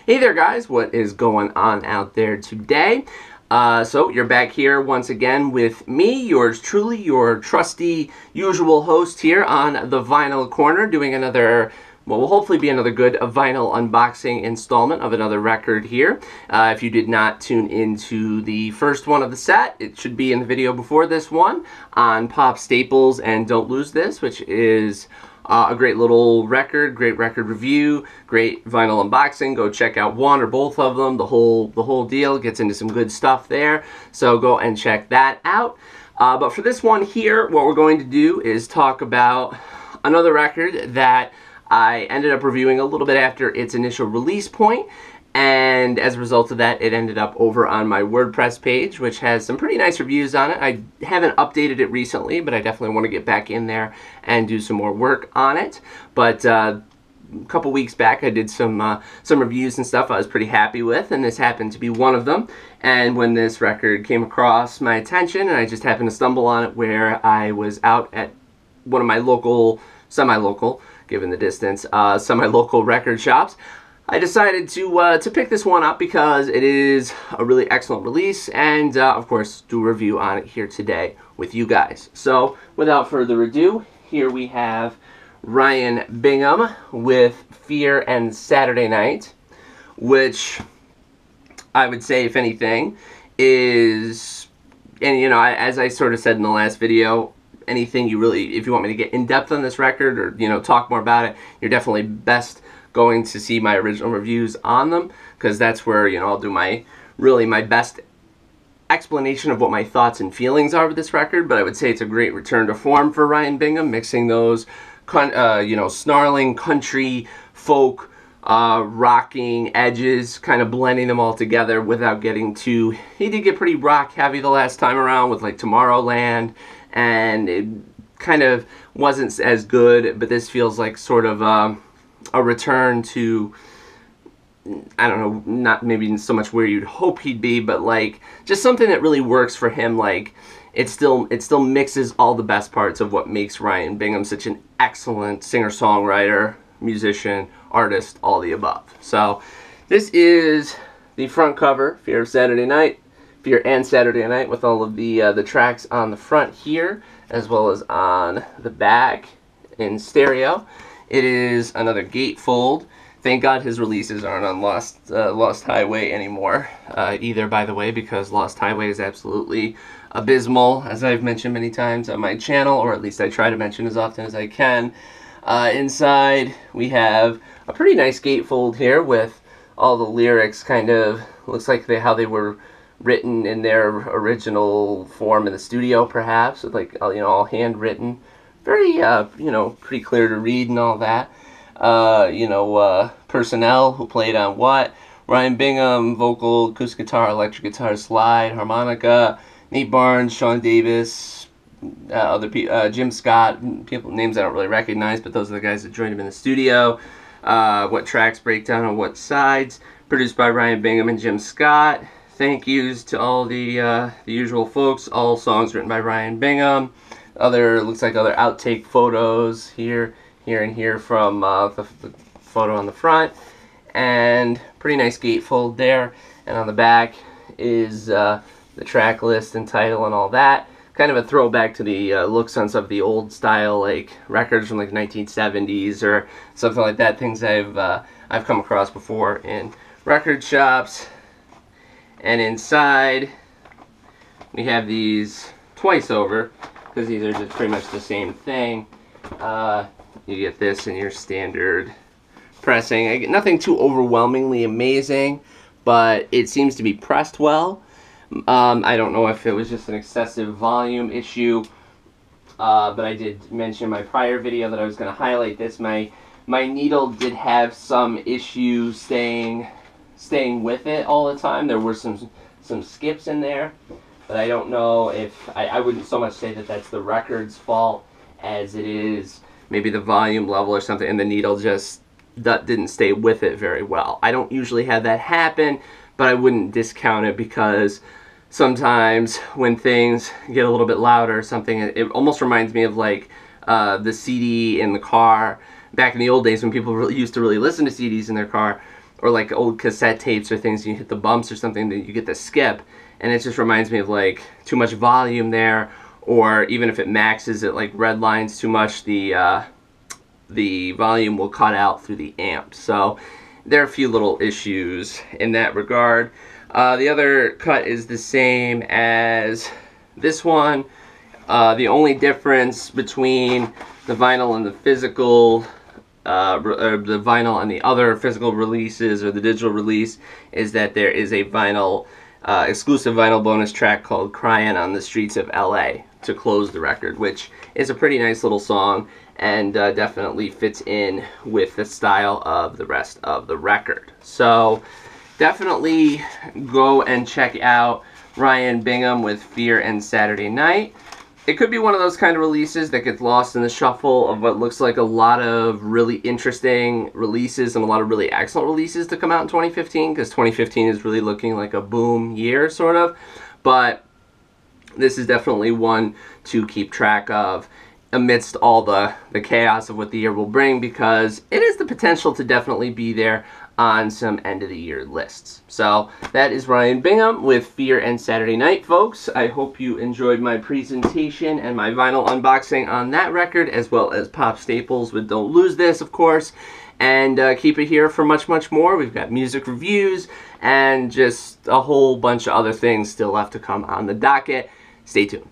Hey there guys, what is going on out there today? So you're back here once again with me, yours truly, your trusty usual host here on the Vinyl Corner, doing another, what will hopefully be another good vinyl unboxing installment of another record here. If you did not tune into the first one of the set, it should be in the video before this one on Pop Staples and Don't Lose This, which is a great little record, great record review, great vinyl unboxing. Go check out one or both of them. The whole deal gets into some good stuff there. So go and check that out. But for this one here, what we're going to do is talk about another record that I ended up reviewing a little bit after its initial release point. And as a result of that, it ended up over on my WordPress page, which has some pretty nice reviews on it. I haven't updated it recently, but I definitely want to get back in there and do some more work on it. But a couple weeks back, I did some reviews and stuff I was pretty happy with, and this happened to be one of them. And when this record came across my attention, and I just happened to stumble on it where I was out at one of my local, semi-local, given the distance, semi-local record shops, I decided to pick this one up because it is a really excellent release, and of course do a review on it here today with you guys. So without further ado, here we have Ryan Bingham with Fear and Saturday Night, which I would say, if anything, is, and you know, as I sort of said in the last video, anything you really, if you want me to get in depth on this record or, you know, talk more about it, you're definitely best going to see my original reviews on them, because that's where, you know, I'll do my best explanation of what my thoughts and feelings are with this record. But I would say it's a great return to form for Ryan Bingham, mixing those you know, snarling country folk rocking edges, kind of blending them all together without getting too, he did get pretty rock heavy the last time around with like Tomorrowland, and it kind of wasn't as good, but this feels like sort of a return to, I don't know, not maybe so much where you'd hope he'd be, but like just something that really works for him. Like it still mixes all the best parts of what makes Ryan Bingham such an excellent singer-songwriter, musician, artist, all the above. So this is the front cover, Fear and Saturday Night, with all of the tracks on the front here, as well as on the back in stereo. It is another gatefold. Thank God his releases aren't on Lost Highway anymore either, by the way, because Lost Highway is absolutely abysmal, as I've mentioned many times on my channel, or at least I try to mention as often as I can. Inside, we have a pretty nice gatefold here with all the lyrics kind of, looks like how they were written in their original form in the studio, perhaps, with like, you know, all handwritten. Very, you know, pretty clear to read and all that. You know, personnel, who played on what. Ryan Bingham, vocal, acoustic guitar, electric guitar, slide, harmonica. Nate Barnes, Sean Davis, other people, Jim Scott, people, names I don't really recognize, but those are the guys that joined him in the studio. What tracks break down on what sides. Produced by Ryan Bingham and Jim Scott. Thank yous to all the usual folks. All songs written by Ryan Bingham. Looks like other outtake photos here, and here from the photo on the front, and pretty nice gatefold there. And on the back is the track list and title and all that. Kind of a throwback to the looks on some of the old style like records from like 1970s or something like that. Things I've come across before in record shops. And inside we have these twice over, because these are just pretty much the same thing. You get this in your standard pressing. Nothing too overwhelmingly amazing, but it seems to be pressed well. I don't know if it was just an excessive volume issue, but I did mention in my prior video that I was going to highlight this. My needle did have some issue staying with it all the time. There were some skips in there. But I don't know if, I wouldn't so much say that that's the record's fault as it is maybe the volume level or something, and the needle just didn't stay with it very well. I don't usually have that happen, but I wouldn't discount it, because sometimes when things get a little bit louder or something, it almost reminds me of like the CD in the car back in the old days when people used to really listen to CDs in their car. or like old cassette tapes or things, you hit the bumps or something, that you get the skip, and it just reminds me of like too much volume there, or even if it maxes, it like red lines too much, the volume will cut out through the amp. So there are a few little issues in that regard. The other cut is the same as this one. The only difference between the vinyl and the physical, or the vinyl and the other physical releases or the digital release, is that there is a vinyl, exclusive vinyl bonus track called "Crying on the Streets of LA" to close the record, which is a pretty nice little song and definitely fits in with the style of the rest of the record. So definitely go and check out Ryan Bingham with Fear and Saturday Night. It could be one of those kind of releases that gets lost in the shuffle of what looks like a lot of really interesting releases and a lot of really excellent releases to come out in 2015, because 2015 is really looking like a boom year, sort of. But this is definitely one to keep track of amidst all the chaos of what the year will bring, because it has the potential to definitely be there on some end of the year lists. So that is Ryan Bingham with Fear and Saturday Night, folks. I hope you enjoyed my presentation and my vinyl unboxing on that record, as well as pop staples with Don't Lose This, of course. And keep it here for much, much more. We've got music reviews and just a whole bunch of other things still left to come on the docket. Stay tuned.